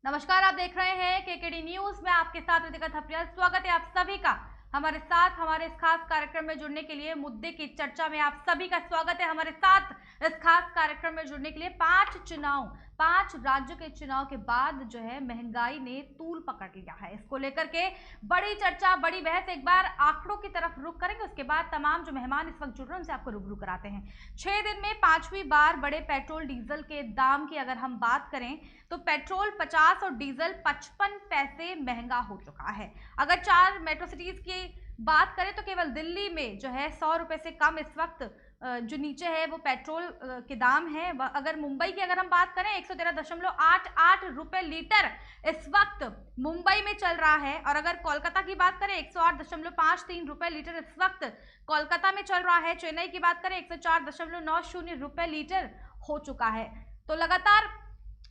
नमस्कार, आप देख रहे हैं केकेडी न्यूज में आपके साथ रितिका थपलिया। स्वागत है आप सभी का हमारे साथ हमारे इस खास कार्यक्रम में जुड़ने के लिए। मुद्दे की चर्चा में आप सभी का स्वागत है हमारे साथ इस खास कार्यक्रम में जुड़ने के लिए। पांच राज्यों के चुनाव के बाद जो है महंगाई ने तूल पकड़ लिया है। इसको लेकर के बड़ी चर्चा, बड़ी बहस। एक बार आंकड़ों की तरफ रुख करेंगे, उसके बाद तमाम जो मेहमान इस वक्त जुड़ रहे हैं उनसे आपको रूबरू कराते हैं। 6 दिन में 5वीं बार बढ़े पेट्रोल डीजल के दाम की अगर हम बात करें तो पेट्रोल 50 और डीजल 55 पैसे महंगा हो चुका है। अगर 4 मेट्रो सिटीज की बात करें तो केवल दिल्ली में जो है 100 रुपए से कम इस वक्त जो नीचे है वो पेट्रोल के दाम है। अगर मुंबई की अगर हम बात करें 113.88 रुपए लीटर इस वक्त मुंबई में चल रहा है। और अगर कोलकाता की बात करें 108.53 रुपए लीटर इस वक्त कोलकाता में चल रहा है। चेन्नई की बात करें 104.90 रुपए लीटर हो चुका है। तो लगातार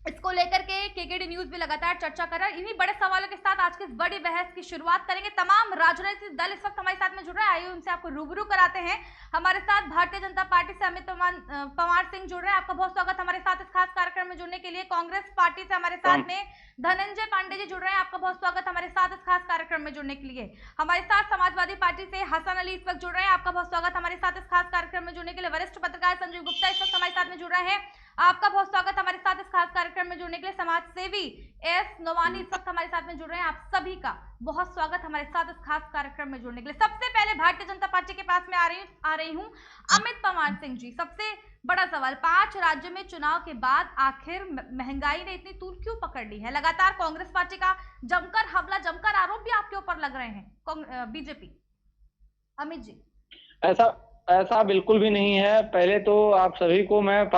इसको लेकर के केकेडी न्यूज भी लगातार चर्चा कर रहा है। इन्हीं बड़े सवालों के साथ आज की इस बड़ी बहस की शुरुआत करेंगे। तमाम राजनीतिक दल इस वक्त हमारे साथ में जुड़ रहे हैं। आइए उनसे आपको रूबरू कराते हैं। हमारे साथ भारतीय जनता पार्टी से अमित पवार सिंह जुड़ रहे हैं। आपका बहुत स्वागत हमारे साथ इस खास कार्यक्रम में जुड़ने के लिए। कांग्रेस पार्टी से हमारे साथ में धनंजय पांडे जी जुड़ रहे हैं। आपका बहुत स्वागत हमारे साथ इस खास कार्यक्रम में जुड़ने के लिए। हमारे साथ समाजवादी पार्टी से हसन अली इस वक्त जुड़ रहे हैं। आपका बहुत स्वागत हमारे साथ इस खास कार्यक्रम में जुड़ने के लिए। वरिष्ठ पत्रकार संजीव गुप्ता इस वक्त हमारे साथ में जुड़ रहे हैं। आपका बहुत स्वागत हमारे साथ इस खास कार्यक्रम में जुड़ने के लिए। समाज सेवी एस नोवानी इस वक्त हमारे साथ में जुड़ रहे हैं। आप सभी का बहुत स्वागत हमारे साथ इस खास कार्यक्रम में जुड़ने के लिए। सबसे पहले भारतीय जनता पार्टी के पास में आ रही हूं अमित पवार सिंह जी। सबसे बड़ा सवाल, 5 राज्यों में चुनाव के बाद आखिर महंगाई ने इतनी तूल क्यों पकड़ ली है? लगातार कांग्रेस पार्टी का जमकर हमला, जमकर आरोप भी आपके ऊपर लग रहे हैं बीजेपी। अमित जी, ऐसा बिल्कुल भी नहीं है। पहले तो आप सभी को मैं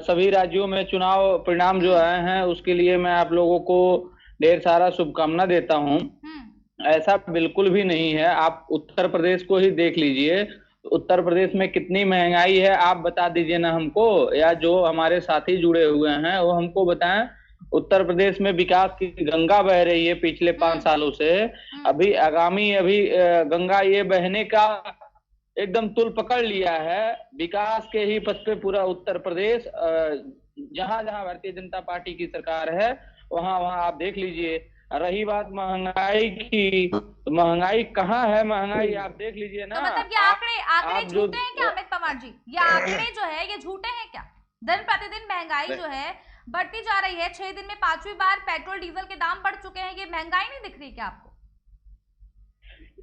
सभी राज्यों में चुनाव परिणाम जो आए हैं उसके लिए मैं आप लोगों को ढेर सारा शुभकामना देता हूं। ऐसा बिल्कुल भी नहीं है। आप उत्तर प्रदेश को ही देख लीजिए। उत्तर प्रदेश में कितनी महंगाई है आप बता दीजिए ना हमको, या जो हमारे साथी जुड़े हुए हैं वो हमको बताएं। उत्तर प्रदेश में विकास की गंगा बह रही है पिछले 5 सालों से। अभी गंगा ये बहने का एकदम तुल पकड़ लिया है। विकास के ही पथ पे पूरा उत्तर प्रदेश, जहां जहां भारतीय जनता पार्टी की सरकार है वहां वहां आप देख लीजिए। रही बात महंगाई की, तो महंगाई कहाँ है? महंगाई आप देख लीजिए ना। तो मतलब ये आंकड़े झूठे हैं क्या अमित पवार जी? ये आंकड़े जो है ये झूठे हैं क्या? दिन प्रतिदिन महंगाई जो है बढ़ती जा रही है। 6 दिन में 5वीं बार पेट्रोल डीजल के दाम बढ़ चुके हैं। ये महंगाई नहीं दिख रही क्या आपको?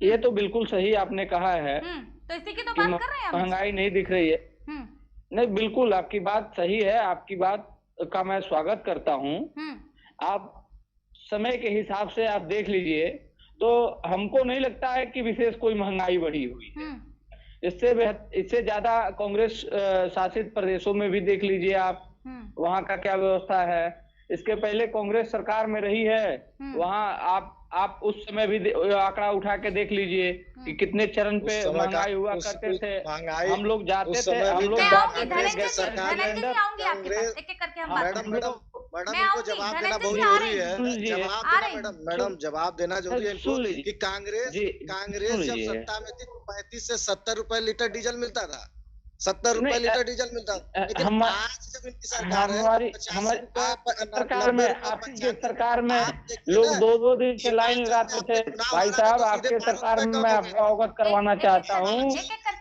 ये तो बिल्कुल सही आपने कहा है। तो इसी की तो बात कर रहे हैं। महंगाई नहीं दिख रही है। नहीं, बिल्कुल आपकी बात सही है। आपकी बात का मैं स्वागत करता हूँ। आप समय के हिसाब से आप देख लीजिए तो हमको नहीं लगता है कि विशेष कोई महंगाई बढ़ी हुई है। इससे ज्यादा कांग्रेस शासित प्रदेशों में भी देख लीजिए आप, वहाँ का क्या व्यवस्था है। इसके पहले कांग्रेस सरकार में रही है, वहाँ आप उस समय भी आंकड़ा उठा के देख लीजिए कि कितने चरण पे महंगाई हुआ करते थे। हम लोग जाते थे, मैडम इनको जवाब देना बहुत जरूरी है। मैडम जवाब देना जरूरी है कि कांग्रेस जब सत्ता में थी 35 से 70 रुपए लीटर डीजल मिलता था। 70 रुपए लीटर डीजल मिलता था। लेकिन आज जब इनकी सरकार है, हमारी सरकार में, आपकी सरकार में लोग 2-2 दिन से लाइन लगाते थे। भाई साहब, आपके सरकार में मैं आपको अवगत करवाना चाहता हूँ,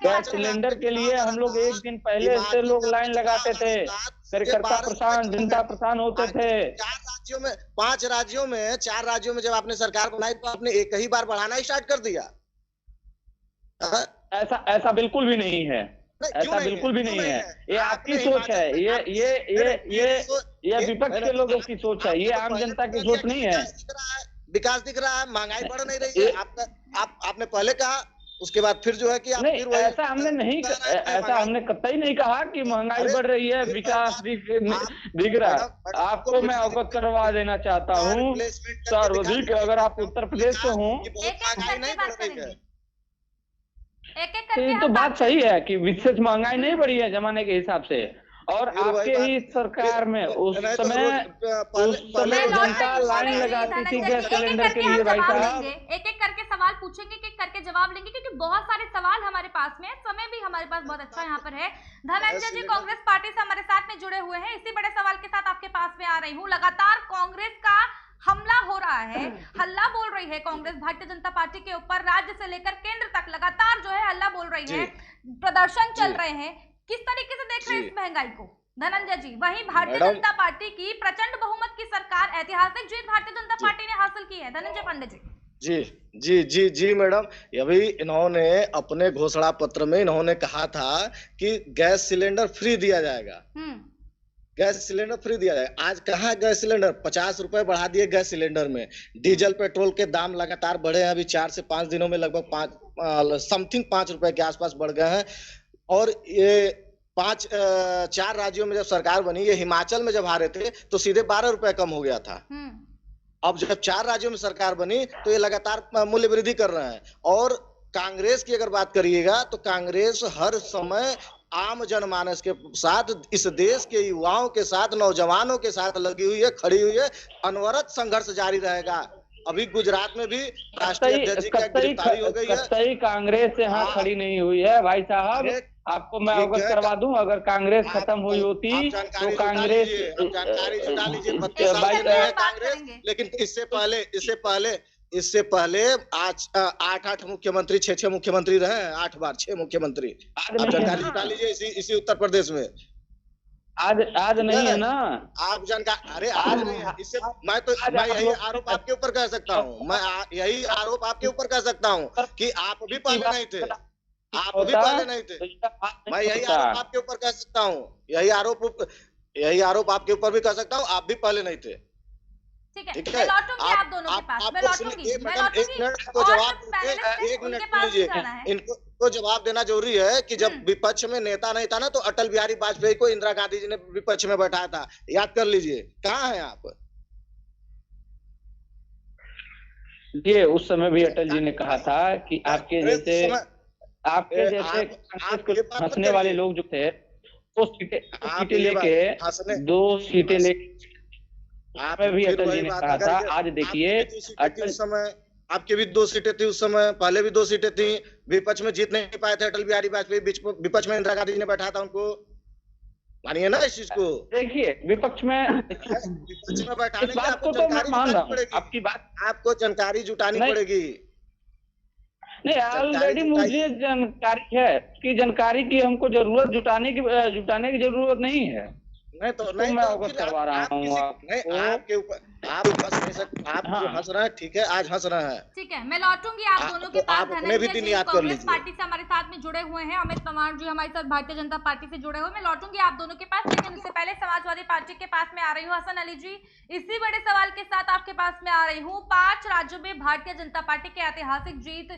गैस सिलेंडर के लिए हम लोग 1 दिन पहले से लोग लाइन लगाते थे। कार्यकर्ता परेशान, जनता परेशान होते थे। 4 राज्यों में जब आपने सरकार बनाई तो आपने एक ही बार बढ़ाना स्टार्ट कर दिया। ऐसा बिल्कुल भी नहीं है। ऐसा बिल्कुल भी नहीं है। ये आपकी सोच है। ये विपक्ष के लोगों की सोच है। ये आम जनता की सोच नहीं है। विकास दिख रहा है, महंगाई बढ़ नहीं रही है। आपने पहले कहा, उसके बाद फिर जो है कि आप नहीं, ऐसा हमने कतई नहीं कहा कि महंगाई बढ़ रही है, विकास दिख रहा है। आपको मैं अवगत करवा देना चाहता हूँ, सर्वाधिक अगर आप उत्तर प्रदेश से हों, एक तो बात सही है कि विशेष महंगाई नहीं बढ़ी है जमाने के हिसाब से। और आपके ही सरकार में उस समय जनता लाइन लगाती थी गैस सिलेंडर के लिए। भाई साहब एक एक करके सवाल पूछेंगे, एक एक करके जवाब लेंगे, क्योंकि बहुत सारे सवाल हमारे पास में है, समय भी हमारे पास बहुत अच्छा यहाँ पर है। धनंजय जी कांग्रेस पार्टी से हमारे साथ में जुड़े हुए हैं। इसी बड़े सवाल के साथ आपके पास में आ रही हूँ। लगातार कांग्रेस का हमला हो रहा है, हल्ला बोल रही है कांग्रेस भारतीय जनता पार्टी के ऊपर, राज्य से लेकर केंद्र तक लगातार जो है हल्ला बोल रही है, प्रदर्शन चल रहे हैं। किस तरीके से देख रहे हैं इस महंगाई को धनंजय जी? वहीं भारतीय जनता पार्टी की प्रचंड बहुमत की सरकार, ऐतिहासिक जीत भारतीय जनता पार्टी ने हासिल की है। धनंजय पांडे जी। जी मैडम, अभी इन्होंने अपने घोषणा पत्र में इन्होंने कहा था कि गैस सिलेंडर फ्री दिया जाएगा, गैस सिलेंडर फ्री दिया जाएगा। आज कहाँ गैस सिलेंडर, 50 रुपए बढ़ा दिए गैस सिलेंडर में। डीजल पेट्रोल के दाम लगातार बढ़े हैं, अभी 4 से 5 दिनों में लगभग 5 रुपए के आसपास बढ़ गए हैं। और ये 4 राज्यों में जब सरकार बनी, ये हिमाचल में जब आ रहे थे तो सीधे 12 रुपए कम हो गया था। अब जब 4 राज्यों में सरकार बनी तो ये लगातार मूल्य वृद्धि कर रहे हैं। और कांग्रेस की अगर बात करिएगा तो कांग्रेस हर समय आम जनमानस के साथ, इस देश के युवाओं के साथ, नौजवानों के साथ लगी हुई है, खड़ी हुई है। अनवरत संघर्ष जारी रहेगा। अभी गुजरात में भी राष्ट्रीय अध्यक्ष की गिरफ्तारी हो गई है। कांग्रेस यहाँ खड़ी नहीं हुई है भाई साहब। आपको मैं अवगत करवा दूं, अगर कांग्रेस खत्म हुई होती तो कांग्रेस जानकारी जुटा लीजिए कांग्रेस। लेकिन इससे पहले आज 8 मुख्यमंत्री, 6 मुख्यमंत्री रहे हैं, 8 बार 6 मुख्यमंत्री। आप जानकारी जुटा लीजिए इसी उत्तर प्रदेश में। आज नहीं है ना आप जानकारी? अरे आज नहीं है। इससे मैं यही आरोप आपके ऊपर कह सकता हूँ, मैं यही आरोप आपके ऊपर कह सकता हूँ कि आप भी पहले नहीं थे, आप भी पहले नहीं थे। मैं यही आरोप आपके ऊपर कह सकता हूँ, यही आरोप आपके ऊपर भी कह सकता हूँ, आप भी पहले नहीं थे। ठीक है, मैं लौटूंगी आप दोनों के पास, मैं लौटूंगी। एक मिनट को जवाब लीजिए। इनको जवाब देना जरूरी है कि जब विपक्ष में नेता नहीं था ना, तो अटल बिहारी वाजपेयी को इंदिरा गांधी जी ने विपक्ष में बैठाया था, याद कर लीजिए। कहाँ हैं आप? ये उस समय भी अटल जी ने कहा था कि आपके जैसे हंसने वाले लोग जो थे, 2 सीटें लेके 2 सीटें लेके भी अटल जी ने कहा था। आज देखिए अटल समय आपके भी 2 सीटें थी उस समय, पहले भी 2 सीटें थी। विपक्ष में जीत नहीं पाए थे अटल बिहारी वाजपेयी, विपक्ष में इंदिरा गांधी जी ने बैठाया था उनको। मानिए ना इस चीज को। देखिए विपक्ष में बैठाने की आपको जानकारी जुटानी पड़ेगी। आपकी बात, आपको जानकारी जुटानी पड़ेगी। नहीं, ऑलरेडी मुझे जानकारी है कि जानकारी की हमको जरूरत जुटाने की जरूरत नहीं है। नहीं मैं अवगत करवा रहा हूँ आपके ऊपर। आप हंस नहीं सकते, आप जो हंस रहे हैं, ठीक है, आज हंस रहे हैं। ठीक है, मैं लौटूंगी आप दोनों के पास। अपने भी दिन याद कर लीजिए। पार्टी से हमारे साथ में जुड़े हुए हैं अमित पवार जी, हमारे साथ भारतीय जनता पार्टी से जुड़े हुए। मैं लौटूंगी आप दोनों के पास, लेकिन उससे पहले समाजवादी पार्टी के पास में आ रही हूँ। हसन अली जी, इसी बड़े सवाल के साथ आपके पास में आ रही हूँ। 5 राज्यों में भारतीय जनता पार्टी की ऐतिहासिक जीत,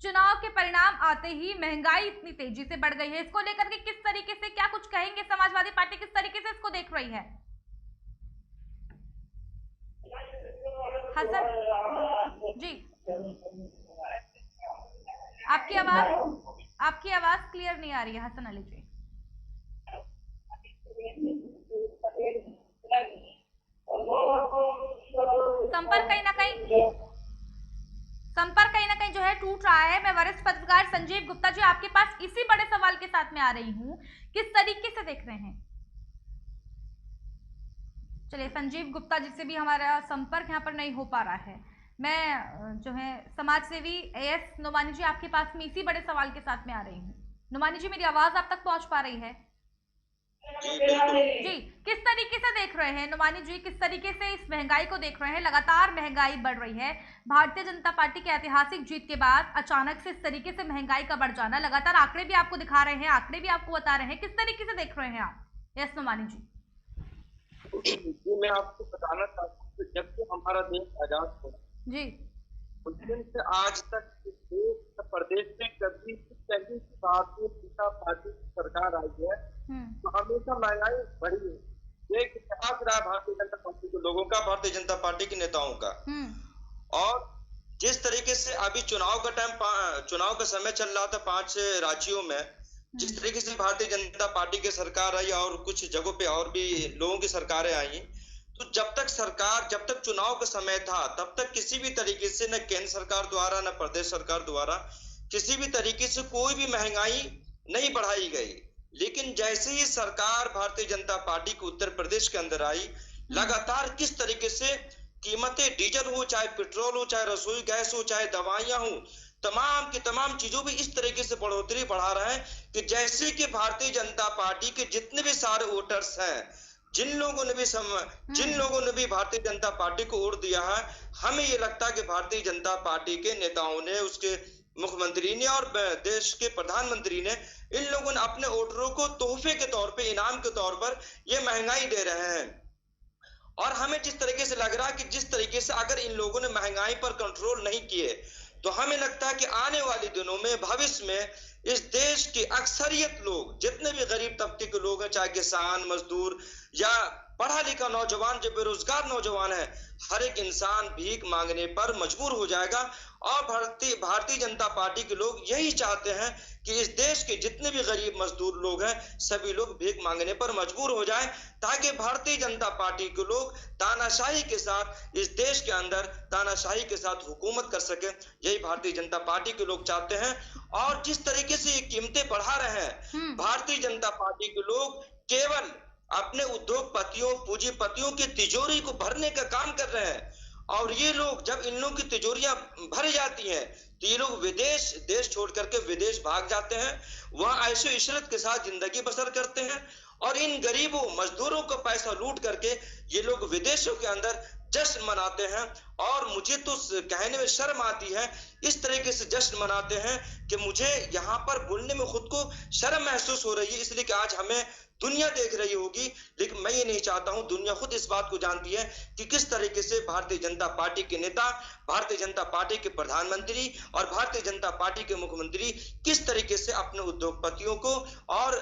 चुनाव के परिणाम आते ही महंगाई इतनी तेजी से बढ़ गई है, इसको लेकर के किस तरीके से, क्या कुछ कहेंगे? समाजवादी पार्टी किस तरीके से इसको देख रही है? हसन जी, आपकी आवाज क्लियर नहीं आ रही है हसन अली जी। संपर्क कहीं ना कहीं जो है टूट रहा है। मैं वरिष्ठ पत्रकार संजीव गुप्ता जी आपके पास इसी बड़े सवाल के साथ में आ रही हूँ, किस तरीके से देख रहे हैं? चलिए, संजीव गुप्ता जी से भी हमारा संपर्क यहाँ पर नहीं हो पा रहा है। मैं जो है समाज सेवी एएस नोमानी जी आपके पास में इसी बड़े सवाल के साथ में आ रही हूँ। नोमानी जी, मेरी आवाज आप तक पहुंच पा रही है? जी, किस तरीके से देख रहे हैं नोमानी जी, किस तरीके से इस महंगाई को देख रहे हैं? लगातार महंगाई बढ़ रही है, भारतीय जनता पार्टी की ऐतिहासिक जीत के बाद अचानक से इस तरीके से महंगाई का बढ़ जाना, लगातार आंकड़े भी आपको दिखा रहे हैं, आंकड़े भी आपको बता रहे हैं, किस तरीके से देख रहे हैं आप? यस नोमानी जी। मैं आपको बताना चाहता हूँ कि जब से हमारा देश आजाद हुआ जी, उस दिन से आज तक देश प्रदेश में कभी पहली भारतीय जनता पार्टी की सरकार आई है तो हमेशा महंगाई बढ़ी है। एक इतिहास रहा भारतीय जनता पार्टी के लोगों का, भारतीय जनता पार्टी के नेताओं का। और जिस तरीके से अभी चुनाव का समय चल रहा था 5 राज्यों में, जिस तरीके से भारतीय जनता पार्टी की सरकार आई और कुछ जगहों पे और भी लोगों की सरकारें आई, तो जब तक चुनाव का समय था तब तक किसी भी तरीके से न केंद्र सरकार द्वारा न प्रदेश सरकार द्वारा किसी भी तरीके से कोई भी महंगाई नहीं बढ़ाई गई। लेकिन जैसे ही सरकार भारतीय जनता पार्टी को उत्तर प्रदेश के अंदर आई, लगातार किस तरीके से कीमतें, डीजल हो चाहे पेट्रोल हो चाहे रसोई गैस हो चाहे दवाइयां हो, तमाम की तमाम चीजों में इस तरीके से बढ़ोतरी बढ़ा रहे हैं कि जैसे कि भारतीय जनता पार्टी के जितने भी सारे वोटर्स हैं, जिन लोगों ने भी भारतीय जनता पार्टी को वोट दिया है, हमें ये लगता है कि भारतीय जनता पार्टी के नेताओं ने, उसके मुख्यमंत्री ने और देश के प्रधानमंत्री ने, इन लोगों ने अपने वोटरों को तोहफे के तौर पे, इनाम के तौर पर ये महंगाई दे रहे हैं। और हमें जिस तरीके से लग रहा है कि जिस तरीके से अगर इन लोगों ने महंगाई पर कंट्रोल नहीं किए तो हमें लगता है कि आने वाले दिनों में, भविष्य में इस देश की अक्सरियत लोग, जितने भी गरीब तबके के लोग हैं, चाहे किसान, मजदूर या पढ़ा लिखा नौजवान, जो बेरोजगार नौजवान है, हर एक इंसान भीख मांगने पर मजबूर हो जाएगा। और भारतीय जनता पार्टी के लोग यही चाहते हैं कि इस देश के जितने भी गरीब मजदूर लोग हैं, सभी लोग भीख मांगने पर मजबूर हो जाएं, ताकि भारतीय जनता पार्टी के लोग तानाशाही के साथ इस देश के अंदर तानाशाही के साथ हुकूमत कर सके। यही भारतीय जनता पार्टी के लोग चाहते हैं। और जिस तरीके से ये कीमतें बढ़ा रहे हैं, भारतीय जनता पार्टी के लोग केवल अपने उद्योगपतियों, पूंजीपतियों की तिजोरी को भरने का काम कर रहे हैं। और ये लोग, जब इन लोगों की तिजोरियां भर जाती हैं तो ये लोग देश छोड़ करके विदेश भाग जाते हैं, वहां ऐशो इशरत के साथ जिंदगी बसर करते हैं। और इन गरीबों मजदूरों को पैसा लूट करके ये लोग विदेशों के अंदर जश्न मनाते हैं। और मुझे तो कहने में शर्म आती है, इस तरीके से जश्न मनाते हैं कि मुझे यहाँ पर बोलने में खुद को शर्म महसूस हो रही है। इसलिए कि आज हमें दुनिया देख रही होगी, लेकिन मैं ये नहीं चाहता हूं, दुनिया खुद इस बात को जानती है कि किस तरीके से भारतीय जनता पार्टी के नेता, भारतीय जनता पार्टी के प्रधानमंत्री और भारतीय जनता पार्टी के मुख्यमंत्री किस तरीके से अपने उद्योगपतियों को और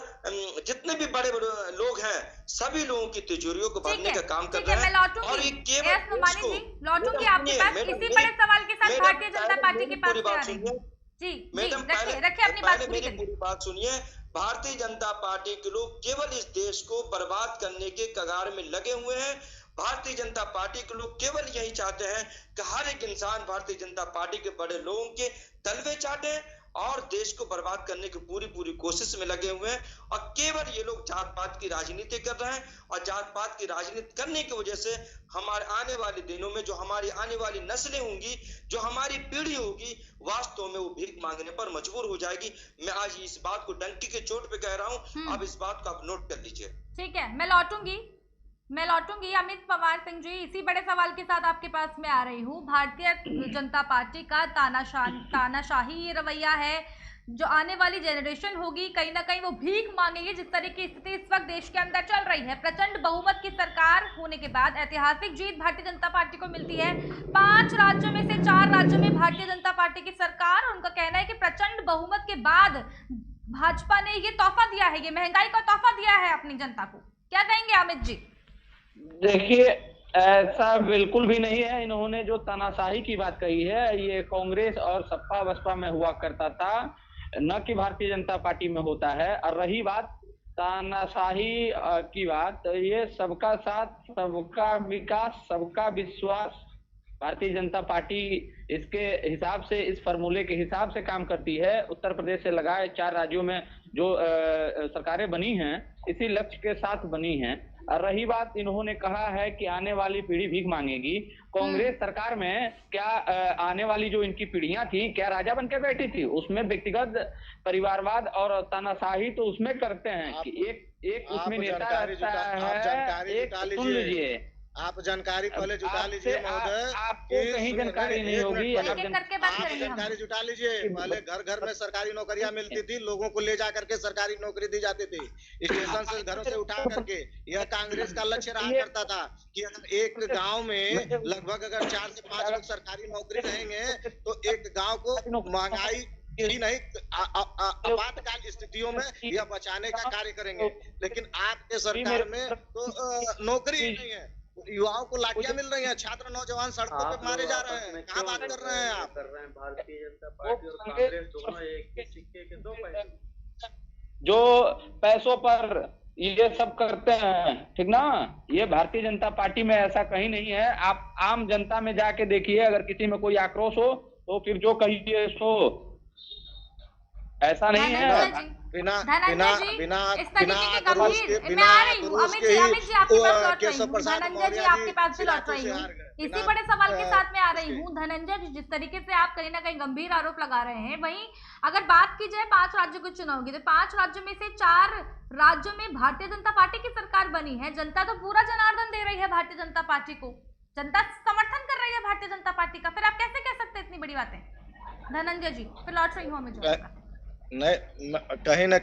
जितने भी बड़े बड़े लोग हैं, सभी लोगों की तिजोरियों को भरने का काम कर रहे हैं। और ये केवल लौटूंगी आपके पास इसी बड़े सवाल के साथ भारतीय जनता पार्टी के पास आ रही हूं। जी मैडम, रखिए अपनी बात पूरी बात सुनिए। भारतीय जनता पार्टी के लोग केवल इस देश को बर्बाद करने के कगार में लगे हुए हैं। भारतीय जनता पार्टी के लोग केवल यही चाहते हैं कि हर एक इंसान भारतीय जनता पार्टी के बड़े लोगों के तलवे चाटे और देश को बर्बाद करने की पूरी कोशिश में लगे हुए हैं। और केवल ये लोग जात पात की राजनीति कर रहे हैं। और जात पात की राजनीति करने की वजह से हमारे आने वाले दिनों में जो हमारी आने वाली नस्लें होंगी, जो हमारी पीढ़ी होगी, वास्तव में वो भीख मांगने पर मजबूर हो जाएगी। मैं आज इस बात को डंकी के चोट पे कह रहा हूँ, अब इस बात को आप नोट कर लीजिए। ठीक है, मैं लौटूंगी अमित पवार सिंह जी, इसी बड़े सवाल के साथ आपके पास मैं आ रही हूँ। भारतीय जनता पार्टी का तानाशाही रवैया है, जो आने वाली जनरेशन होगी कहीं ना कहीं वो भीख मांगेगी। जिस तरह की स्थिति इस वक्त देश के अंदर चल रही है, प्रचंड बहुमत की सरकार होने के बाद ऐतिहासिक जीत भारतीय जनता पार्टी को मिलती है। 5 राज्यों में से 4 राज्यों में भारतीय जनता पार्टी की सरकार। उनका कहना है कि प्रचंड बहुमत के बाद भाजपा ने ये तोहफा दिया है, ये महंगाई का तोहफा दिया है अपनी जनता को। क्या कहेंगे अमित जी? देखिए, ऐसा बिल्कुल भी नहीं है। इन्होंने जो तानाशाही की बात कही है, ये कांग्रेस और सपा बसपा में हुआ करता था, न कि भारतीय जनता पार्टी में होता है। और रही बात तानाशाही की बात, ये सबका साथ, सबका विकास, सबका विश्वास, भारतीय जनता पार्टी इसके हिसाब से, इस फॉर्मूले के हिसाब से काम करती है। उत्तर प्रदेश से लगाए 4 राज्यों में जो सरकारें बनी हैं, इसी लक्ष्य के साथ बनी हैं। और रही बात, इन्होंने कहा है कि आने वाली पीढ़ी भीख मांगेगी। कांग्रेस सरकार में क्या आने वाली जो इनकी पीढ़ियां थी, क्या राजा बन के बैठी थी? उसमें व्यक्तिगत परिवारवाद और तानाशाही तो उसमें करते हैं कि एक उसमें नेता रहता है। एक सुन लीजिए, आप जानकारी पहले जुटा लीजिए महोदय, आपको कहीं जानकारी नहीं होगी। आप जानकारी जुटा लीजिए। पहले घर घर में सरकारी नौकरियां मिलती थी, लोगों को ले जा करके सरकारी नौकरी दी जाती थी, स्टेशन से घरों से उठा करके। यह कांग्रेस का लक्ष्य रहा करता था कि अगर एक गांव में लगभग अगर 4 से 5 लोग सरकारी नौकरी रहेंगे तो एक गांव को महंगाई ही नहीं, आपातकाल स्थितियों में यह बचाने का कार्य करेंगे। लेकिन आपके सरकार में तो नौकरी ही नहीं है, युवाओं को लाठियां मिल रही हैं, छात्र नौजवान सड़कों पे मारे जा रहे हैं। क्या बात कर रहे हैं आप? भारतीय जनता पार्टी और कांग्रेस दोनों एक ही सिक्के के 2 पहलू। जो पैसों पर ये सब करते हैं, ठीक ना। ये भारतीय जनता पार्टी में ऐसा कहीं नहीं है। आप आम जनता में जाके देखिए, अगर किसी में कोई आक्रोश हो तो फिर जो कहिए सो, ऐसा नहीं है। बिना इस तरीके के गंभीर, मैं आ रही हूँ अमित जी आपके पास लौट रही हूँ, धनंजय जी आपके पास भी लौट रही हूँ, इसी बड़े सवाल के साथ मैं आ रही हूँ। धनंजय जी, जिस तरीके से आप कहीं ना कहीं गंभीर आरोप लगा रहे हैं, वहीं अगर बात की जाए 5 राज्यों के चुनाव की, तो 5 राज्यों में से 4 राज्यों में भारतीय जनता पार्टी की सरकार बनी है। जनता तो पूरा जनार्दन दे रही है भारतीय जनता पार्टी को, जनता समर्थन कर रही है भारतीय जनता पार्टी का, फिर आप कैसे कह सकते हैं इतनी बड़ी बातें? धनंजय जी, फिर लौट रही हूँ अमित। नहीं, कहीं न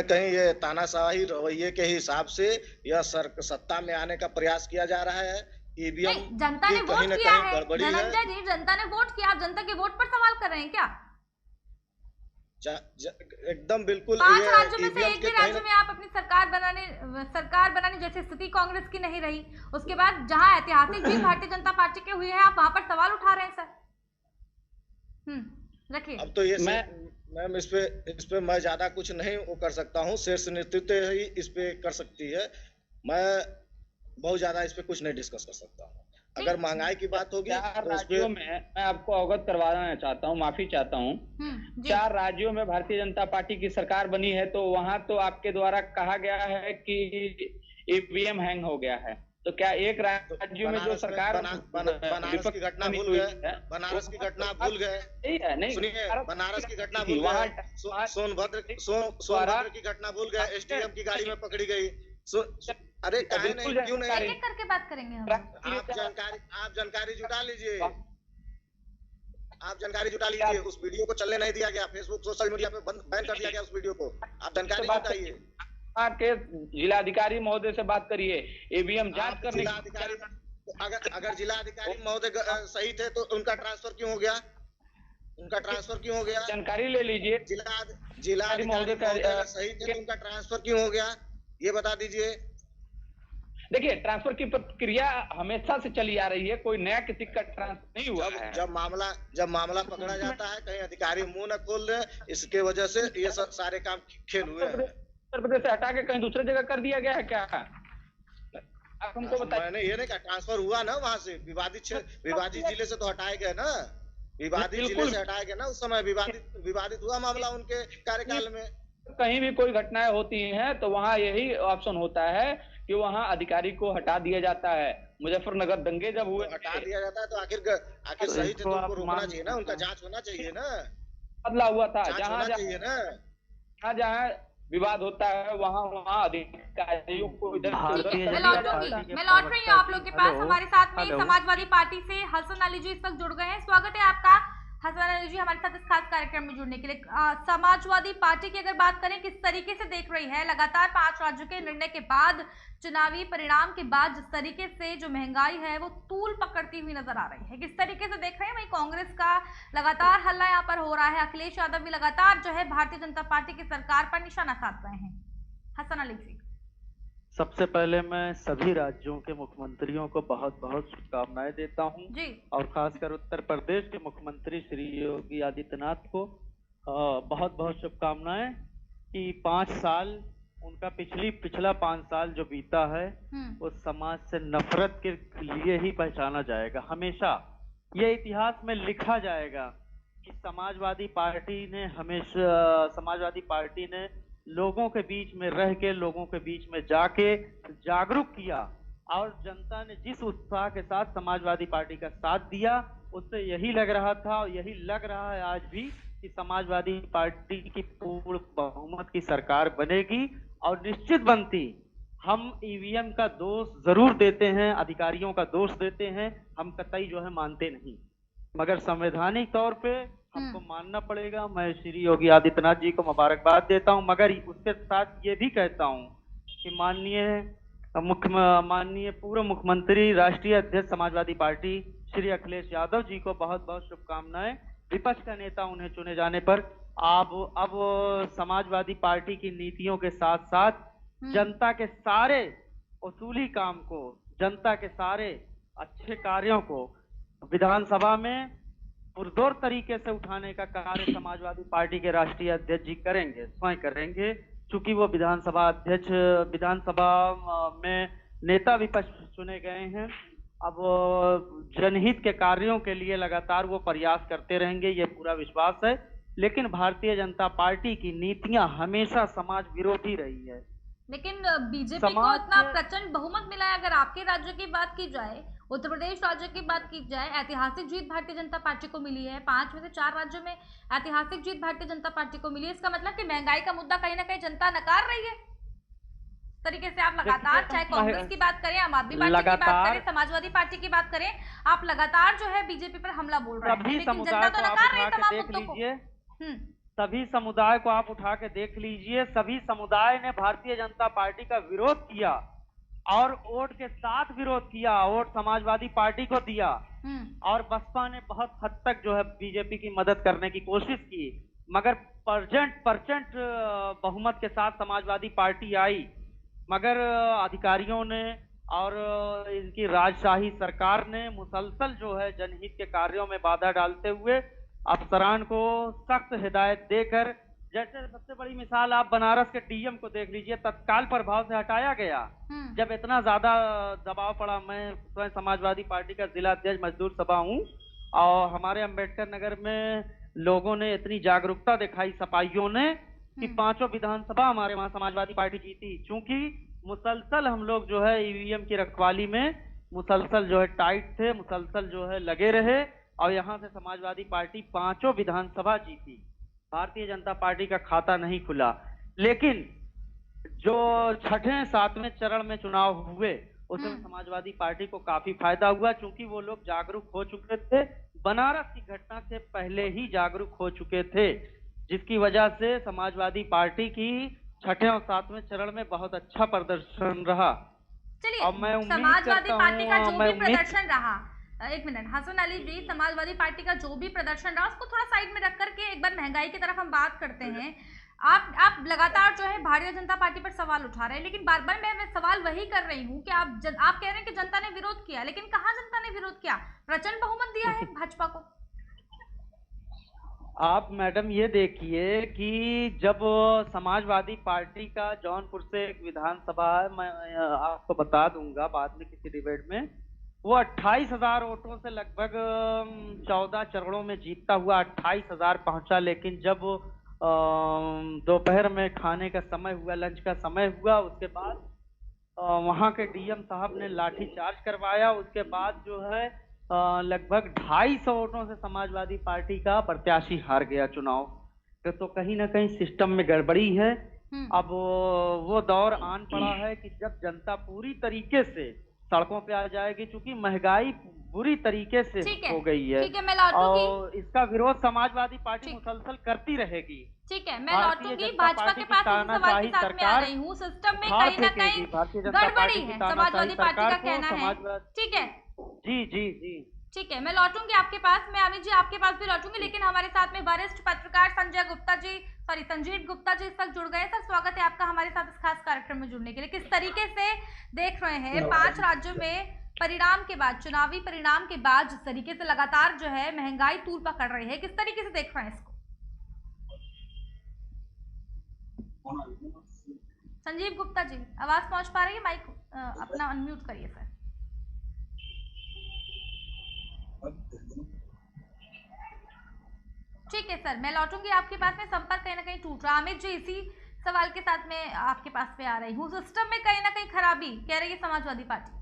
कहीं ये तानाशाही रवैये के हिसाब से यह सत्ता में आने का प्रयास किया जा रहा है। ईवीएम जनता ने वोट किया है धनंजय जी, जनता ने वोट किया, आप जनता के वोट पर सवाल कर रहे हैं क्या? एकदम बिल्कुल। 5 राज्यों में से एक ही राज्य में आप अपनी सरकार बनाने जैसे स्थिति कांग्रेस की नहीं रही, उसके बाद जहां ऐतिहासिक जीत भारतीय जनता पार्टी के हुई है, आप वहां पर सवाल उठा रहे हैं सर। रखिए। अब तो ये मैम इस पे मैं ज्यादा कुछ नहीं वो कर सकता हूँ, शीर्ष नेतृत्व ही इस पे कर सकती है। मैं बहुत ज्यादा इस पे कुछ नहीं डिस्कस कर सकता हूँ। अगर महंगाई की बात होगी तो राज्यों में मैं आपको अवगत करवाना चाहता हूँ, माफी चाहता हूँ। 4 राज्यों में भारतीय जनता पार्टी की सरकार बनी है, तो वहां तो आपके द्वारा कहा गया है कि ईवीएम हैंग हो गया है, तो क्या एक राज्य में जो सरकार बनारस की घटना भूल गए? बनारस की घटना भूल गए? नहीं, सुनिए, बनारस की घटना भूल गए, सोनभद्र की घटना भूल गए, एसडीएम की गाड़ी में पकड़ी गई। अरे क्यों नहीं एक करके बात करेंगे हम। आप जानकारी जुटा लीजिए, उस वीडियो को चलने नहीं दिया गया, फेसबुक सोशल मीडिया पे बैन कर दिया गया उस वीडियो को। आप जानकारी जुटाइए, के जिलाधिकारी महोदय से बात करिए, ईवीएम जांच करने। अगर जिलाधिकारी महोदय सही थे तो उनका ट्रांसफर क्यों हो गया? जानकारी ले लीजिए। जिलाधिकारी महोदय सही थे तो उनका ट्रांसफर क्यों हो गया, ये बता दीजिए। देखिए, ट्रांसफर की प्रक्रिया हमेशा से चली आ रही है, कोई नया किसी का ट्रांसफर नहीं हुआ है। जब मामला पकड़ा जाता है, कहीं अधिकारी मुंह न खोल दे, इसके वजह से ये सारे काम खेल हुए हैं। उत्तर प्रदेश से हटा के कहीं दूसरे जगह कर दिया गया है क्या? आप हमको बताइए। मैंने ये नहीं कहा, ट्रांसफर हुआ ना वहाँ से, विवादित जिले से तो हटाए गए ना, विवादित जिले से हटाए गए ना, उस समय विवादित हुआ मामला उनके कार्यकाल में। कहीं भी कोई घटनाएं होती हैं तो वहाँ यही ऑप्शन होता है कि वहाँ अधिकारी को हटा दिया जाता है। मुजफ्फरनगर दंगे जब हुए, हटा दिया जाता है तो आखिर सही थे तो उनको रोकना चाहिए ना, उनका जांच होना चाहिए ना। बदला हुआ था, जहाँ विवाद होता है वहाँ अधिकारियों को इधर। मैं लौट रही हूँ आप लोग के पास। हमारे साथ में समाजवादी पार्टी से हसन अली जी इस वक्त जुड़ गए हैं। स्वागत है आपका हसन अली जी हमारे साथ इस खास कार्यक्रम में जुड़ने के लिए। समाजवादी पार्टी की अगर बात करें, किस तरीके से देख रही है लगातार 5 राज्यों के निर्णय के बाद, चुनावी परिणाम के बाद, जिस तरीके से जो महंगाई है वो तूल पकड़ती हुई नजर आ रही है, किस तरीके से देख रहे हैं? वही कांग्रेस का लगातार हल्ला यहाँ पर हो रहा है, अखिलेश यादव भी लगातार जो है भारतीय जनता पार्टी की सरकार पर निशाना साध रहे हैं। हसन अली जी, सबसे पहले मैं सभी राज्यों के मुख्यमंत्रियों को बहुत बहुत शुभकामनाएं देता हूं जी, और खासकर उत्तर प्रदेश के मुख्यमंत्री श्री योगी आदित्यनाथ को बहुत बहुत शुभकामनाएं कि 5 साल उनका पिछला 5 साल जो बीता है वो समाज से नफरत के लिए ही पहचाना जाएगा। हमेशा ये इतिहास में लिखा जाएगा कि समाजवादी पार्टी ने लोगों के बीच में रह के, लोगों के बीच में जाके जागरूक किया और जनता ने जिस उत्साह के साथ समाजवादी पार्टी का साथ दिया, उससे यही लग रहा था और यही लग रहा है आज भी कि समाजवादी पार्टी की पूर्ण बहुमत की सरकार बनेगी और निश्चित बनती। हम ईवीएम का दोष जरूर देते हैं, अधिकारियों का दोष देते हैं, हम कतई जो है मानते नहीं, मगर संवैधानिक तौर पे हमको मानना पड़ेगा। मैं श्री योगी आदित्यनाथ जी को मुबारकबाद देता हूं, मगर उसके साथ ये भी कहता हूं कि माननीय पूर्व मुख्यमंत्री, राष्ट्रीय अध्यक्ष समाजवादी पार्टी श्री अखिलेश यादव जी को बहुत बहुत शुभकामनाएं। विपक्ष का नेता उन्हें चुने जाने पर अब समाजवादी पार्टी की नीतियों के साथ साथ जनता के सारे उसूली काम को, जनता के सारे अच्छे कार्यों को विधानसभा में पुरजोर तरीके से उठाने का कार्य समाजवादी पार्टी के राष्ट्रीय अध्यक्ष जी करेंगे, स्वयं करेंगे। चूंकि वो विधानसभा में नेता विपक्ष चुने गए हैं, अब जनहित के कार्यों के लिए लगातार वो प्रयास करते रहेंगे, ये पूरा विश्वास है। लेकिन भारतीय जनता पार्टी की नीतियां हमेशा समाज विरोधी रही है। लेकिन बीजेपी को इतना प्रचंड बहुमत मिला है। अगर आपके राज्य की बात की जाए, उत्तर प्रदेश राज्य की बात की जाए, ऐतिहासिक जीत भारतीय जनता पार्टी को मिली है। 5 में से 4 राज्यों में ऐतिहासिक जीत भारतीय जनता पार्टी को मिली है। इसका मतलब कि महंगाई का मुद्दा कहीं ना कहीं जनता नकार रही है। इस तरीके से आप लगातार, चाहे कांग्रेस की बात करें, आम आदमी पार्टी की बात करें, समाजवादी पार्टी की बात करें, आप लगातार जो है बीजेपी पर हमला बोल रहे हैं, लेकिन जनता तो नकार रही है तमाम मुद्दों को। सभी समुदाय को आप उठा के देख लीजिए, सभी समुदाय ने भारतीय जनता पार्टी का विरोध किया और वोट के साथ विरोध किया, वोट समाजवादी पार्टी को दिया। और बसपा ने बहुत हद तक जो है बीजेपी की मदद करने की कोशिश की, मगर परसेंट बहुमत के साथ समाजवादी पार्टी आई। मगर अधिकारियों ने और इनकी राजशाही सरकार ने मुसलसल जो है जनहित के कार्यों में बाधा डालते हुए अफसरान को सख्त हिदायत देकर, जैसे सबसे बड़ी मिसाल आप बनारस के डीएम को देख लीजिए, तत्काल प्रभाव से हटाया गया जब इतना ज्यादा दबाव पड़ा। मैं स्वयं समाजवादी पार्टी का जिला अध्यक्ष मजदूर सभा हूँ और हमारे अंबेडकर नगर में लोगों ने इतनी जागरूकता दिखाई, सपाइयों ने, कि 5 विधानसभा हमारे वहाँ समाजवादी पार्टी जीती। चूंकि मुसलसल हम लोग जो है ईवीएम की रखवाली में मुसलसल जो है टाइट थे, मुसलसल जो है लगे रहे और यहाँ से समाजवादी पार्टी 5 विधानसभा जीती। भारतीय जनता पार्टी का खाता नहीं खुला। लेकिन जो 6ठे 7वें चरण में चुनाव हुए उसमें समाजवादी पार्टी को काफी फायदा हुआ, क्योंकि वो लोग जागरूक हो चुके थे, बनारस की घटना से पहले ही जागरूक हो चुके थे, जिसकी वजह से समाजवादी पार्टी की 6ठे और 7वें चरण में बहुत अच्छा प्रदर्शन रहा। चलिए, समाजवादी पार्टी का जो भी प्रदर्शन रहा, एक मिनट हसन अली जी, समाजवादी पार्टी का जो भी प्रदर्शन रहा उसको थोड़ा साइड में रख करके एक बार महंगाई की तरफ हम बात करते हैं। आप लगातार जो है भारतीय जनता पार्टी पर सवाल उठा रहे हैं, लेकिन बार बार मैं सवाल वही कर रही हूँ कि आप कह रहे हैं कि जनता ने विरोध किया, लेकिन कहाँ जनता ने विरोध किया? प्रचंड बहुमत दिया है भाजपा को। आप मैडम ये देखिए कि जब समाजवादी पार्टी का जौनपुर से एक विधानसभा है, मैं आपको बता दूंगा बाद में किसी डिबेट में, वो 28,000 वोटों से लगभग 14 चरणों में जीतता हुआ 28,000 पहुंचा। लेकिन जब दोपहर में खाने का समय हुआ, लंच का समय हुआ, उसके बाद वहां के डीएम साहब ने लाठी चार्ज करवाया। उसके बाद जो है लगभग 250 वोटों से समाजवादी पार्टी का प्रत्याशी हार गया चुनाव। तो कहीं ना कहीं सिस्टम में गड़बड़ी है। अब वो दौर आन पड़ा है कि जब जनता पूरी तरीके से सड़कों पे आ जाएगी, क्योंकि महंगाई बुरी तरीके से हो गई है। ठीक है, मैं लौटूंगी। और इसका विरोध समाजवादी पार्टी मुसलसल करती रहेगी। ठीक है, मैं लौटूंगी। भाजपा के पास सवाल के साथ में आ रही हूँ। सिस्टम में कहीं ना कहीं गड़बड़ी है, समाजवादी पार्टी का कहना है। ठीक है, जी जी जी, ठीक है, मैं लौटूंगी आपके पास। मैं अमित जी आपके पास भी लौटूंगी, लेकिन हमारे साथ में वरिष्ठ पत्रकार संजीव गुप्ता जी इस वक्त जुड़ गए। सर, स्वागत है आपका हमारे साथ इस खास कार्यक्रम में जुड़ने के लिए। किस तरीके से देख रहे हैं 5 राज्यों में परिणाम के बाद, चुनावी परिणाम के बाद जिस तरीके से लगातार जो है महंगाई तूल पकड़ रही है, किस तरीके से देख रहे हैं इसको? संजीव गुप्ता जी, आवाज पहुंच पा रही है? माइक अपना अनम्यूट करिए सर। ठीक है सर, मैं लौटूंगी आपके पास में। संपर्क कहीं ना कहीं टूट रहा। अमित जी, इसी सवाल के साथ में आपके पास पे आ रही हूँ। सिस्टम में कहीं ना कहीं खराबी कह रही है समाजवादी पार्टी।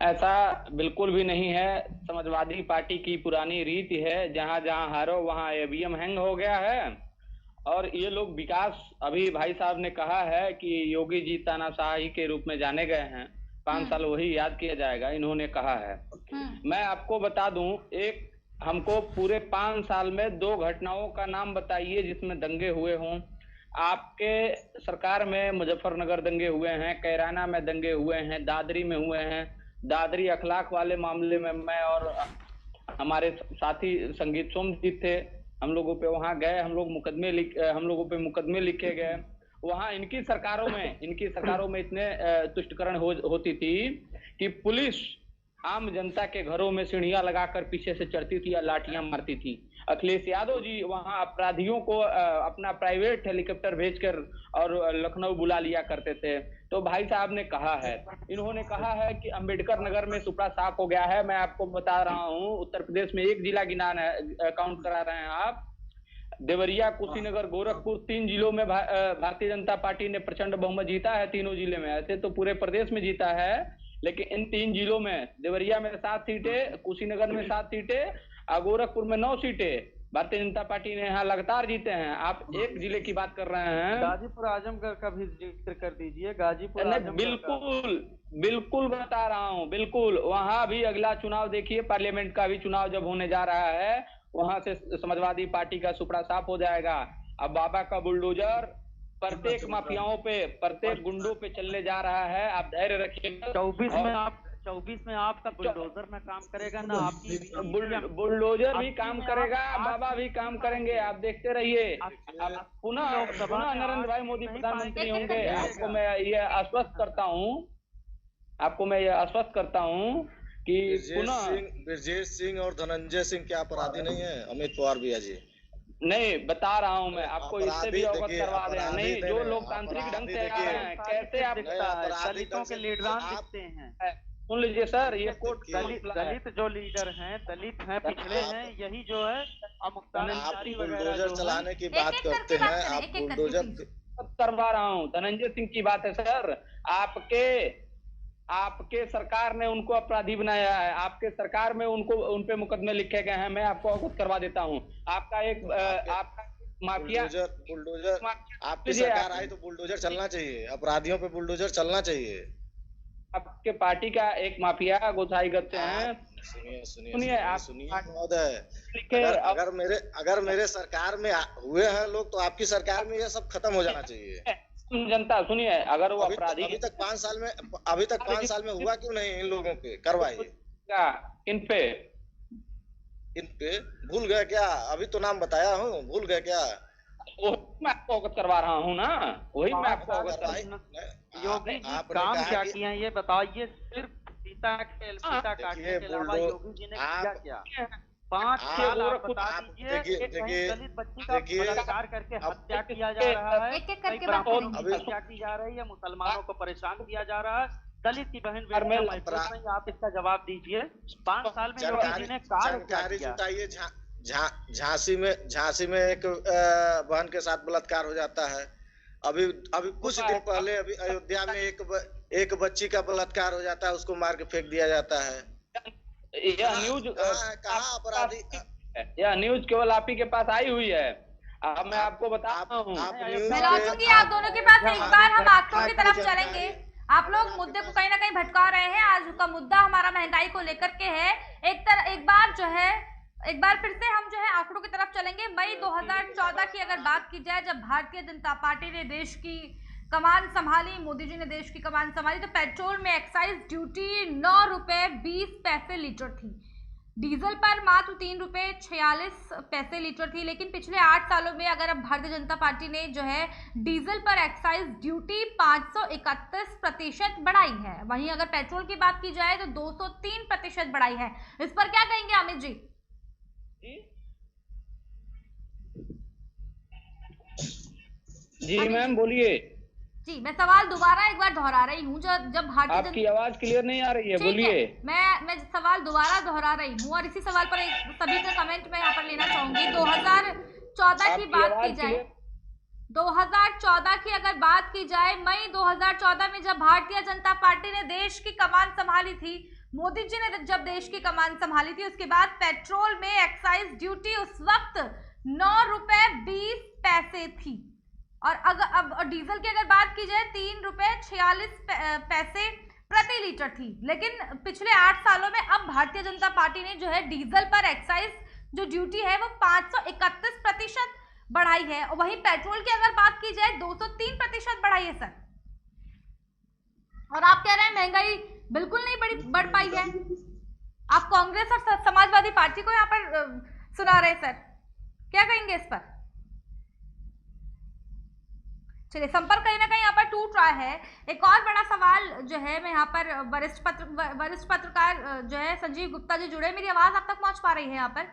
ऐसा बिल्कुल भी नहीं है। समाजवादी पार्टी की पुरानी रीति है, जहां जहां हारो वहां ईवीएम हैंग हो गया है। और ये लोग विकास, अभी भाई साहब ने कहा है कि योगी जी तानाशाही के रूप में जाने गए हैं, 5 साल वही याद किया जाएगा, इन्होंने कहा है। मैं आपको बता दूं, एक हमको पूरे 5 साल में 2 घटनाओं का नाम बताइए जिसमें दंगे हुए हों। आपके सरकार में मुजफ्फरनगर दंगे हुए हैं, कैराना में दंगे हुए हैं, दादरी में हुए हैं। दादरी अखलाक वाले मामले में मैं और हमारे साथी संगीत सोमजीत थे, हम लोगों पे वहां गए, हम लोगों पे मुकदमे लिखे गए। वहां इनकी सरकारों में इतने तुष्टिकरण होती थी कि पुलिस आम जनता के घरों में सीढ़ियां लगाकर पीछे से चढ़ती थी या लाठियां मारती थी। अखिलेश यादव जी वहां अपराधियों को अपना प्राइवेट हेलीकॉप्टर भेजकर और लखनऊ बुला लिया करते थे। तो भाई साहब ने कहा है, इन्होंने कहा है कि अंबेडकर नगर में सुपड़ा साफ हो गया है। मैं आपको बता रहा हूँ, उत्तर प्रदेश में एक जिला गिनाना है, काउंट करा रहे हैं आप। देवरिया, कुशीनगर, गोरखपुर, 3 जिलों में भारतीय जनता पार्टी ने प्रचंड बहुमत जीता है। तीनों जिले में, ऐसे तो पूरे प्रदेश में जीता है, लेकिन इन 3 जिलों में देवरिया में 7 सीटें, कुशीनगर में 7 सीटें और गोरखपुर में 9 सीटें भारतीय जनता पार्टी ने यहाँ लगातार जीते हैं। आप एक जिले की बात कर रहे हैं, गाजीपुर आजमगढ़ का भी जिक्र कर दीजिए। गाजीपुर बिल्कुल बता रहा हूँ, बिल्कुल वहां भी अगला चुनाव देखिए, पार्लियामेंट का भी चुनाव जब होने जा रहा है, वहां से समाजवादी पार्टी का सुपड़ा साफ हो जाएगा। अब बाबा का बुलडोजर प्रत्येक माफियाओं पे, प्रत्येक गुंडों पे चलने जा रहा है। आप धैर्य रखिएगा। 24 में आपका बुलडोजर में काम करेगा ना, आपकी बुलडोजर भी काम करेगा, बाबा भी काम करेंगे। आप देखते रहिए। पुनः नरेंद्र भाई मोदी प्रधानमंत्री होंगे। आपको मैं ये आश्वस्त करता हूँ कि पुनः ब्रजेश सिंह और धनंजय सिंह क्या अपराधी नहीं है? अमित पवार भैया जी नहीं, बता रहा हूँ मैं आपको, इससे भी अवगत करवा दें। नहीं, जो लोकतांत्रिक ढंग से आ रहे हैं, कैसे आप दलितों के लीडरान दिखते हैं। सुन लीजिए सर, ये कोर्ट दलित जो लीडर हैं, दलित हैं, पिछड़े हैं, यही जो है बुलडोजर चलाने की बात करते हैं। आप बुलडोजर करवा रहा हूँ। धनंजय सिंह की बात है सर। आपके सरकार ने उनको अपराधी बनाया है, आपके सरकार में उनपे मुकदमे लिखे गए हैं। मैं आपको अवगत करवा देता हूँ। आपका माफिया बुलडोजर आपकी सरकार आई तो बुलडोजर चलना चाहिए, अपराधियों पे बुलडोजर चलना चाहिए। आपके पार्टी का एक माफिया गोसाईगंज से हैं। सुनिए अगर मेरे सरकार में हुए हैं लोग, तो आपकी सरकार में ये सब खत्म हो जाना चाहिए। जनता सुनिए, अगर वो अपराधी अभी तक 5 साल में हुआ क्यों नहीं? इन लोगों पे करवाइए। इन पे भूल गए क्या? अभी तो नाम बताया हूँ, भूल गए क्या? मैं आपको अवगत करवा रहा हूँ ना, वही मैं आपको अवगत करवा। योगी जी काम क्या किए हैं ये बताइए। सिर्फ पिता काटने के अलावा योगी जी ने क्या 5-6 लाख बता दीजिए। दलित बच्ची का बलात्कार करके हत्या किया जा रहा है, हत्या की जा रही है, मुसलमानों को परेशान किया जा रहा है, दलित की बहन बेटियां महसूस नहीं। आप इसका जवाब दीजिए। 5 साल में योगी जी ने जानकारी जुटाइए। झांसी में एक बहन के साथ बलात्कार हो जाता है। अभी कुछ दिन पहले अभी अयोध्या में एक बच्ची का बलात्कार हो जाता है, उसको मार के फेंक दिया जाता है। यह न्यूज कहाँ अपराधी? यह न्यूज केवल आप ही के पास आई हुई है। अब मैं आपको बताता हूँ। मैं लौटूंगी आप दोनों के पास। एक बार हम आंकड़ों की तरफ चलेंगे। आप लोग मुद्दे को कहीं ना कहीं भटका रहे हैं। आज का मुद्दा हमारा महंगाई को लेकर के है। एक बार फिर से हम जो है आंकड़ों की तरफ चलेंगे। मई 2014 की अगर बात की जाए, जब भारतीय जनता पार्टी ने देश की कमान संभाली, मोदी जी ने देश की कमान संभाली, तो पेट्रोल में एक्साइज ड्यूटी 9 रुपए 20 पैसे लीटर थी। डीजल पर मात्र 3 रुपए 46 पैसे लीटर थी। लेकिन पिछले 8 सालों में अगर अब भारतीय जनता पार्टी ने जो है डीजल पर एक्साइज ड्यूटी 531% बढ़ाई है। वहीं अगर पेट्रोल की बात की जाए तो 203% बढ़ाई है। इस पर क्या कहेंगे अमित जी? जी मैम बोलिए। जी, मैं सवाल दोबारा एक बार दोहरा रही हूँ। जब भारतीय आपकी आवाज क्लियर नहीं आ रही है, बोलिए। मैं सवाल दोबारा दोहरा रही हूँ और इसी सवाल पर सभी का कमेंट मैं यहाँ पर लेना चाहूंगी। 2014 की बात की जाए, 2014 की अगर बात की जाए, मई 2014 में जब भारतीय जनता पार्टी ने देश की कमान संभाली थी, मोदी जी ने जब देश की कमान संभाली थी, उसके बाद पेट्रोल में एक्साइज ड्यूटी उस वक्त 9 रुपए 20 पैसे थी। और अब डीजल की अगर बात की जाए 3 रुपए 46 पैसे प्रति लीटर थी। लेकिन पिछले 8 सालों में अब भारतीय जनता पार्टी ने जो है डीजल पर एक्साइज जो ड्यूटी है वो 531% बढ़ाई है। और वहीं पेट्रोल की अगर बात की जाए 203% बढ़ाई है सर। और आप कह रहे हैं महंगाई बिल्कुल नहीं बढ़ पाई है। आप कांग्रेस और समाजवादी पार्टी को यहाँ पर सुना रहे सर, क्या कहेंगे इस पर? चलिए, संपर्क कहीं ना कहीं यहाँ पर टूट रहा है। एक और बड़ा सवाल जो है, मैं यहाँ पर वरिष्ठ पत्रकार जो है संजीव गुप्ता जी जुड़े, मेरी आवाज आप तक पहुंच पा रही है? यहाँ पर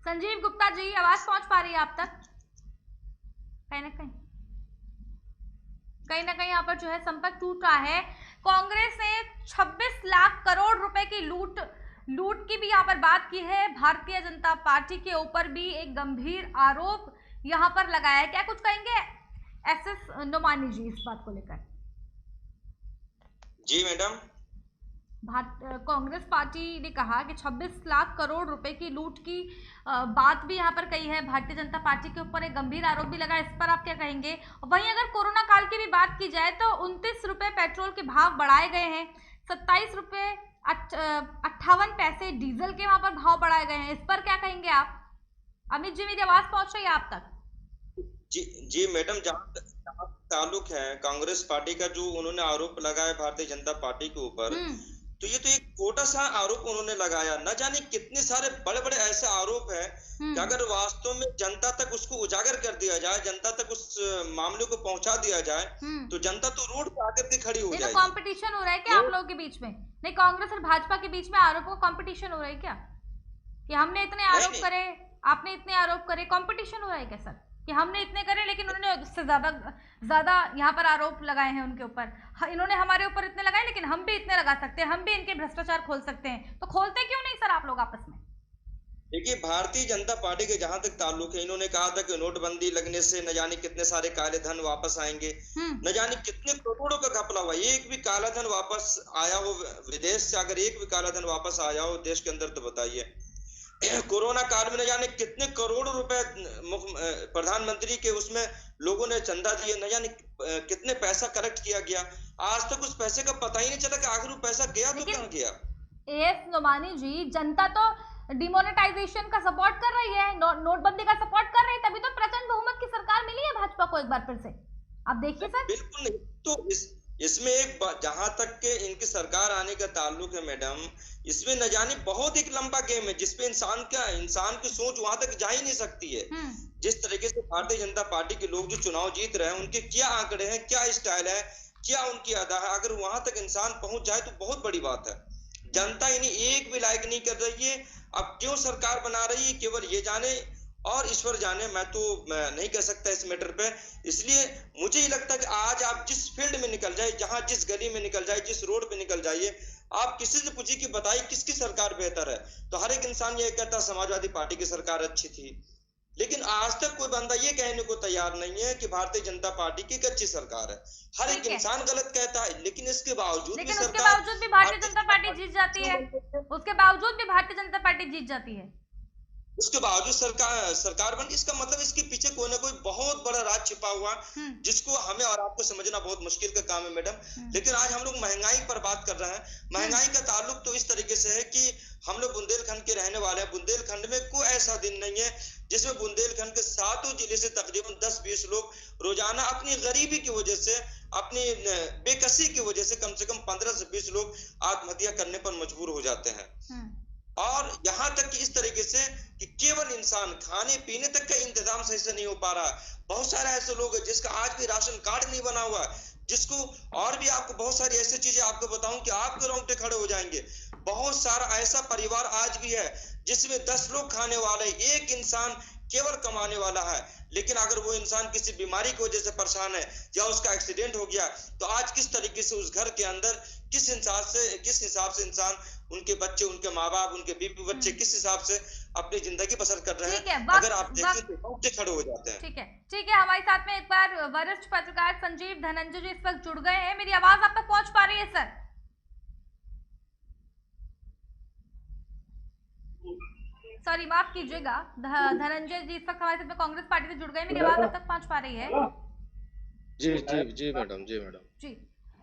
संजीव गुप्ता जी, आवाज पहुंच पा रही है आप तक? कहीं ना कहीं यहाँ पर जो है संपर्क टूट रहा है। कांग्रेस ने 26 लाख करोड़ रुपए की लूट की भी यहाँ पर बात की है। भारतीय जनता पार्टी के ऊपर भी एक गंभीर आरोप यहाँ पर लगाया है। क्या कुछ कहेंगे एसएस नोमानी जी इस बात को लेकर? जी मैडम, कांग्रेस पार्टी ने कहा कि 26 लाख करोड़ रुपए की लूट की बात भी यहाँ पर कही है। भारतीय जनता पार्टी के ऊपर एक गंभीर आरोप भी लगा, इस पर आप क्या कहेंगे? वहीं अगर कोरोना काल की भी बात की जाए तो 29 रुपए पेट्रोल के भाव बढ़ाए गए हैं, 27 रुपए 58 पैसे डीजल के वहां पर भाव बढ़ाए गए हैं, इस पर क्या कहेंगे आप? अमित जी, मेरी आवाज पहुंच रही है आप तक? जी मैडम, जहाँ ताल्लुक है कांग्रेस पार्टी का, जो उन्होंने आरोप लगाया भारतीय जनता पार्टी के ऊपर, तो ये तो एक छोटा सा आरोप उन्होंने लगाया। न जाने कितने सारे बड़े बड़े ऐसे आरोप है कि अगर वास्तव में जनता तक उसको उजागर कर दिया जाए, जनता तक उस मामले को पहुंचा दिया जाए, तो जनता तो रोड पे आकर के खड़ी हो जाएगी। तो कंपटीशन हो रहा है क्या आप लोगों के बीच में? नहीं, कांग्रेस और भाजपा के बीच में आरोपों का कंपटीशन हो रहा है क्या, कि हमने इतने आरोप करे, आपने इतने आरोप करे? कंपटीशन हो रहा है क्या सर, कि हमने इतने करे लेकिन उन्होंने उससे ज्यादा यहाँ पर आरोप लगाए हैं उनके ऊपर? इन्होंने हमारे ऊपर इतने लगाए लेकिन हम भी इतने लगा सकते हैं, हम भी इनके भ्रष्टाचार खोल सकते हैं, तो खोलते क्यों नहीं सर आप लोग आपस में? देखिए, भारतीय जनता पार्टी के जहां तक ताल्लुक है, इन्होंने कहा था कि नोटबंदी लगने से न जाने कितने सारे काले धन वापस आएंगे, न जाने कितने करोड़ों का घपला हुआ। एक भी काला धन वापस आया हो विदेश से, अगर एक भी काला धन वापस आया हो देश के अंदर, तो बताइए। कोरोना काल में न जाने कितने करोड़ रुपए प्रधानमंत्री के उसमें लोगों ने चंदा दिए, न जाने कितने पैसा कलेक्ट किया गया। आज तक उस पैसे का पता ही नहीं चला कि आखिर वो पैसा गया तो कहाँ गया। एएस नोमानी जी, जनता तो डिमोनेटाइजेशन का सपोर्ट कर रही है, नोटबंदी का सपोर्ट कर रही है, तभी तो प्रचंड बहुमत की सरकार मिली है भाजपा को एक बार फिर से। आप देखिए सर, बिल्कुल नहीं। तो इसमें एक जहां तक के इनकी सरकार आने का ताल्लुक है मैडम, इसमें न जाने बहुत एक लंबा गेम है जिसपे इंसान की सोच वहां तक जा ही नहीं सकती है। जिस तरीके से भारतीय जनता पार्टी के लोग जो चुनाव जीत रहे हैं, उनके क्या आंकड़े हैं, क्या स्टाइल है, क्या उनकी अदा है, अगर वहां तक इंसान पहुंच जाए तो बहुत बड़ी बात है। जनता इन्हें एक भी लायक नहीं कर रही है। अब क्यों सरकार बना रही है, केवल ये जाने और ईश्वर जाने। मैं नहीं कह सकता इस मैटर पे। इसलिए मुझे ही लगता है कि आज आप जिस फील्ड में निकल जाए, जहां जिस गली में निकल जाए, जिस रोड पे निकल जाइए, आप किसी से पूछिए कि बताइए किसकी सरकार बेहतर है, तो हर एक इंसान ये कहता समाजवादी पार्टी की सरकार अच्छी थी। लेकिन आज तक कोई बंदा ये कहने को तैयार नहीं है कि भारतीय जनता पार्टी की एक अच्छी सरकार है। हर एक इंसान गलत कहता है, लेकिन इसके बावजूद भी भारतीय जनता पार्टी जीत जाती है। उसके बावजूद भी भारतीय जनता पार्टी जीत जाती है। उसके बावजूद सरकार बन, इसका मतलब इसके पीछे कोई ना कोई बहुत बड़ा राज छिपा हुआ, जिसको हमें और आपको समझना बहुत मुश्किल का काम है मैडम। लेकिन आज हम लोग महंगाई पर बात कर रहे हैं। महंगाई का ताल्लुक तो इस तरीके से है कि हम लोग बुंदेलखंड के रहने वाले हैं। बुंदेलखंड में कोई ऐसा दिन नहीं है जिसमें बुंदेलखंड के 7 जिले से तकरीबन 10-20 लोग रोजाना अपनी गरीबी की वजह से, अपनी बेकसी की वजह से कम 15 से 20 लोग आत्महत्या करने पर मजबूर हो जाते हैं। और यहाँ तक कि इस तरीके से कि केवल इंसान खाने पीने तक का इंतजाम सही से नहीं हो पा रहा। बहुत सारे ऐसे लोग हैं जिसका आज भी राशन कार्ड नहीं बना हुआ, जिसको और भी आपको बहुत सारी ऐसी चीजें आपको बताऊं कि आपके रोंगटे खड़े हो जाएंगे। बहुत सारा ऐसा परिवार आज भी है जिसमें 10 लोग खाने वाले, एक इंसान केवल कमाने वाला है। लेकिन अगर वो इंसान किसी बीमारी की वजह से परेशान है या उसका एक्सीडेंट हो गया, तो आज किस तरीके से उस घर के अंदर किस हिसाब से इंसान, उनके बच्चे, उनके माँ बाप, उनके बीवी बच्चे किस हिसाब से अपनी जिंदगी बसर कर रहे हैं, अगर आप देखें तो उनके खड़े हो जाते हैं। ठीक है। हमारे साथ में एक बार वरिष्ठ पत्रकार संजीव धनंजय जी इस वक्त जुड़ गए हैं। मेरी आवाज आप तक पहुंच पा रही है सर? सॉरी, माफ कीजिएगा, धनंजय जी इस वक्त हमारे साथ में कांग्रेस पार्टी से जुड़ गए। मेरी आवाज आप तक पहुंच पा रही है? जी मैडम। जी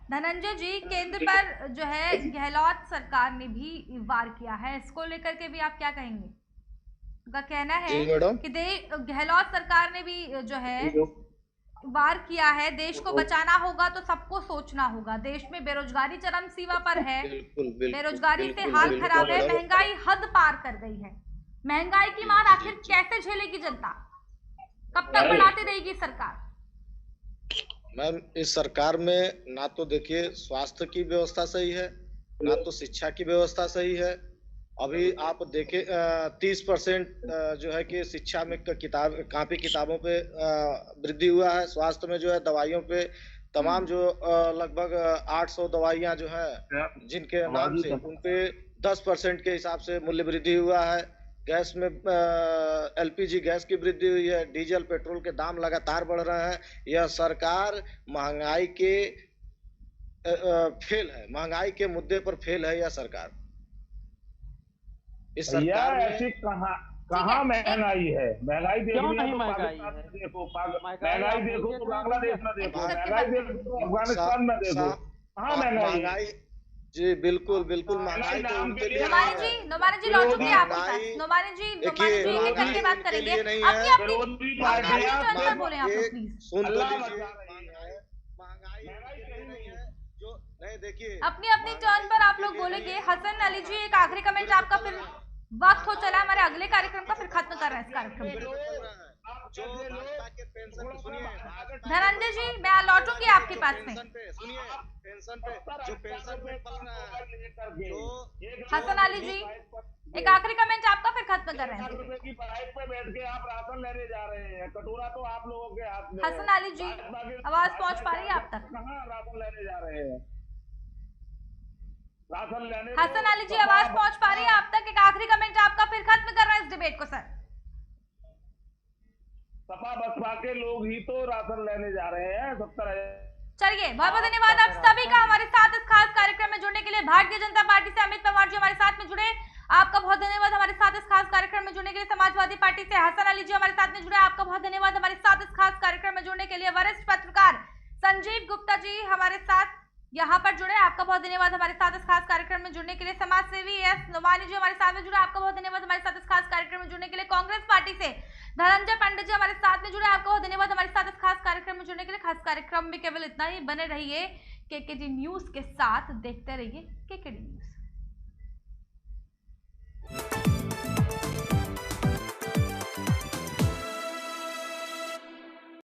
धनंजय जी, केंद्र पर जो है गहलोत सरकार ने भी वार किया है, इसको लेकर के भी आप क्या कहेंगे? उनका कहना है कि गहलोत सरकार ने भी जो है वार किया है, देश को बचाना होगा तो सबको सोचना होगा। देश में बेरोजगारी चरम सीमा पर है, बेरोजगारी से हाल खराब है, महंगाई हद पार कर गई है। महंगाई की मार आखिर कैसे झेलेगी जनता? कब तक बढ़ाती रहेगी सरकार? मैम, इस सरकार में ना तो देखिए स्वास्थ्य की व्यवस्था सही है, ना तो शिक्षा की व्यवस्था सही है। अभी आप देखें 30% जो है कि शिक्षा में कापी किताबों पे वृद्धि हुआ है। स्वास्थ्य में जो है दवाइयों पे तमाम जो लगभग 800 दवाइयां जो है जिनके नाम से उन पे 10% के हिसाब से मूल्य वृद्धि हुआ है। गैस में एलपीजी गैस की वृद्धि हुई है। डीजल पेट्रोल के दाम लगातार बढ़ रहे हैं। यह सरकार महंगाई के फेल है, महंगाई के मुद्दे पर फेल है यह सरकार। इस सरकार में ऐसी कहाँ महंगाई है? महंगाई देखनी है तो पाकिस्तान में देखो, महंगाई देखो तो बांग्लादेश में देखो, महंगाई देखो तो अफगानिस्तान में देखो, कहाँ महंगाई? जी बिल्कुल बिल्कुल, महंगाई तो उनके लिए नोमानी जी लौटूंगी आपके पास। नोमानी जी एक करके बात करेंगे। अपनी बोले आप लोग प्लीज। सुन तो लीजिए, महंगाई नहीं है जो नहीं, देखिए अपनी टर्न पर आप लोग बोलेंगे। हसन अली जी, एक आखिरी कमेंट आपका, फिर वक्त हो चला हमारे अगले कार्यक्रम का, फिर खत्म कर रहे हैं इस कार्यक्रम को। जो भाजपा के पेंशन, सुनिए धनंजय जी, मैं लौटूंगी आपके पास में। सुनिए, पेंशन पे जो पेंशन पे पल रहा है जो हसन अली जी, एक आखिरी कमेंट आपका, फिर खत्म कर रहे हैं। ₹50 की बाइक पे बैठ के आप राशन लेने जा रहे हैं, कटोरा तो आप लोगों के हाथ में। हसन अली जी, आवाज पहुंच पा रही है आप तक? कहाँ राशन लेने जा रहे हैं? राशन लेने हसन अली जी, आवाज पहुंच पा रही है आप तक? एक आखिरी कमेंट आपका, फिर खत्म कर रहे हैं इस डिबेट को सर। सपा बसपा के लोग ही तो राशन लेने जा रहे हैं। 70,000। चलिए, बहुत बहुत धन्यवाद आप सभी का हमारे साथ इस खास कार्यक्रम में जुड़ने के लिए। भारतीय जनता पार्टी से अमित पवार जी हमारे साथ में जुड़े, आपका बहुत धन्यवाद हमारे साथ इस खास कार्यक्रम में जुड़ने के लिए। समाजवादी पार्टी से हसन अली जी हमारे साथ में जुड़े, आपका बहुत धन्यवाद हमारे साथ इस खास कार्यक्रम में जुड़ने के लिए। वरिष्ठ पत्रकार संजीव गुप्ता जी हमारे साथ यहाँ पर जुड़े, आपका बहुत धन्यवाद हमारे साथ इस खास कार्यक्रम में जुड़ने के लिए। समाज सेवी एस नोमानी जी हमारे साथ में जुड़े, आपका बहुत धन्यवाद हमारे साथ इस खास कार्यक्रम में जुड़ने के लिए। कांग्रेस पार्टी से धनंजय पंडित जी हमारे साथ में जुड़े, आपका बहुत धन्यवाद हमारे साथ इस खास कार्यक्रम में जुड़ने के लिए। खास कार्यक्रम में केवल इतना ही, बने रहिए केकेडी न्यूज के साथ, देखते रहिए केकेडी न्यूज।